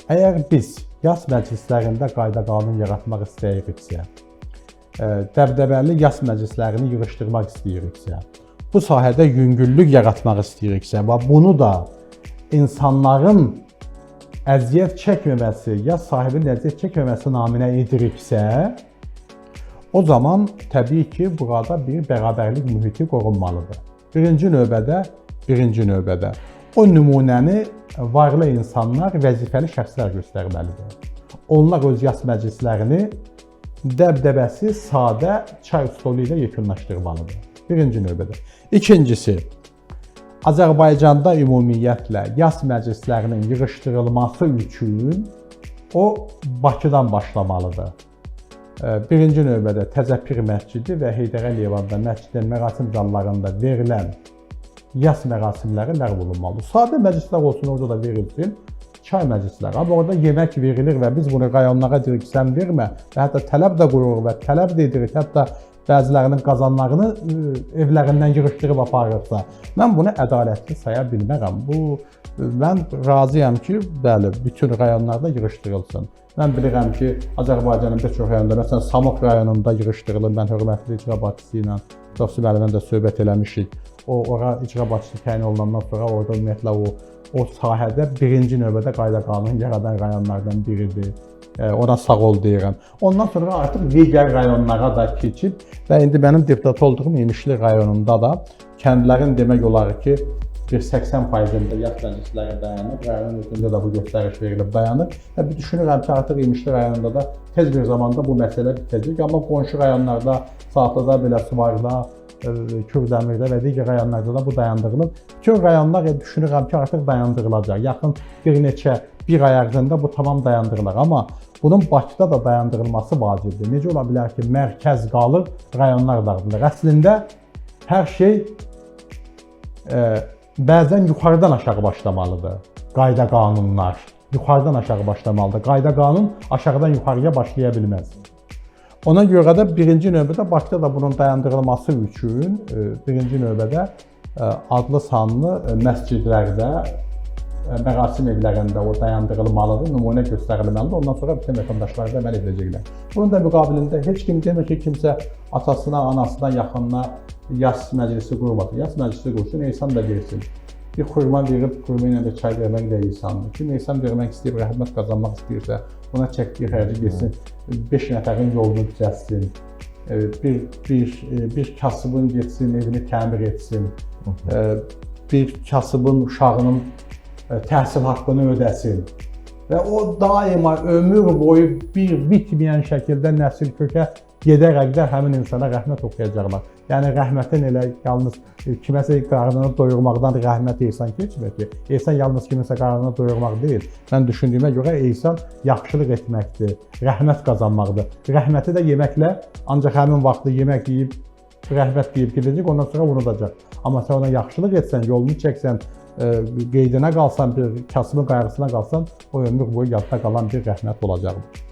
Əgər biz yas məclislərində qayda-qanun yaratmaq istəyiriksə, dəbdəbəli yas məclislərini yığışdırmaq istəyiriksə, bu sahədə yüngüllük yaratmaq istəyiriksə və bunu da insanların əziyyət çəkməməsi, yas sahibinin əziyyət çəkməməsi naminə ediriksə, o zaman təbii ki, burada bir bərabərlik mühiti qorunmalıdır. Birinci növbədə o nümunəni varlı insanlar, vəzifəli şəxslər göstərməlidir. Onlar öz yas məclislərini dəbdəbəsi, sadə çay stolu ilə yekunlaşdırmalıdır. Birinci növbədə. İkincisi, Azərbaycanda ümumiyyətlə yas məclislərinin yığışdırılması üçün o Bakıdan başlamalıdır. Birinci növbədə Təzəpir məscidi və Heydər Əliyevanda məscidin mərasim zallarında verilən yas mərasimləri ləğv olunmalıdır. Sadə məclislər olsun, orada da verilsin, çay məclisləri. Amma orada yemək verilir və biz bunu rayonlara deyirik, sən vermə və hətta tələb də qururuq və tələb də edirik, hətta bəzilərinin qazanlarını evlərindən yığışdırıb aparırsa, mən bunu ədalətli saya bilmərəm. Mən razıyam ki, bəli, bütün rayonlarda yığışdırılsın. Mən bilirəm ki, Azərbaycanın bir çox rayonunda, məsələn, Samux rayonunda yığışdırılır. Mən hörmətli icra başçısı ilə Yoxsul müəllimlə də söhbət eləmişik. Ora icra başçısı təyin olunandan sonra orada ümumiyyətlə o sahədə birinci növbədə qayda-qanun yaradan rayonlardan biridir. Ona sağ ol deyirəm. Ondan sonra artıq digər rayonlara da keçib və indi mənim deputat olduğum İmişli rayonunda da kəndlərin demək olar ki, bir 80%-ində yas məclisləri dayanıb, rayonun özündə də bu göstəriş verilib dayanıb və düşünürəm ki, artıq İmişli rayonunda da tez bir zamanda bu məsələ bitəcək, amma qonşu rayonlarda, Saatlıda, Biləsuvarda, Kürdəmirdə və digər rayonlarda da bu dayandırılıb. Bütün rayonlar düşünürəm ki, artıq dayandırılacaq. Yaxın bir ay ərzində bu tamam dayandırılır, amma bunun Bakıda da dayandırılması vacibdir. Necə ola bilər ki, mərkəz qalır, rayonlar dağıdılır. Əslində, hər şey bəzən yuxarıdan aşağı başlamalıdır. Qayda-qanunlar yuxarıdan aşağı başlamalıdır. Qayda-qanun aşağıdan yuxarıya başlaya bilməz. Ona görə də birinci növbədə Bakıda da bunun dayandırılması üçün birinci növbədə adlı sanlı məscidlərdə, mərasim evlərində o dayandırılmalıdır, nümunə göstərilməlidir. Ondan sonra bütün vətəndaşlar da əməl edəcəklər. Bunun da müqabilində heç kim demir ki, kimsə atasına, anasına, yaxınına yas məclisi qurmasın. Yas məclisi qursun, insan da versin. Bir xurma verib, xurma ilə də çay vermək də insandır. Kim insan vermək istəyib, rəhmət qazanmaq istəyirsə, buna çəkdiyi xərci getsin, 5 nəfərin yolunu düzəltsin, bir kasıbın getsin, evini təmir etsin, bir kasıbın uşağının təhsil haqqını ödəsin və o daima ömür boyu bir bitməyən şəkildə nəsil kökə gedərək də həmin insana rəhmət oxuyacaqlar. Yəni rəhmətin elə yalnız kiməsə qarnını doyurmaqdan rəhmət ehsan keçmir ki, ehsan yalnız kiməsə qarnını doyurmaq deyil. Mən düşündüyümə görə ehsan yaxşılıq etməkdir, rəhmət qazanmaqdır. Rəhməti də yeməklə ancaq həmin vaxtda yemək yeyib, rəhmət deyib gedəcək, ondan sonra unudacaq. Amma sən ona yaxşılıq etsən, yolunu çəksən, qeydinə qalsan, bir kasıbın qayğısına qalsan, o ömür boyu yadda qalan bir rəhmət olacaqdır.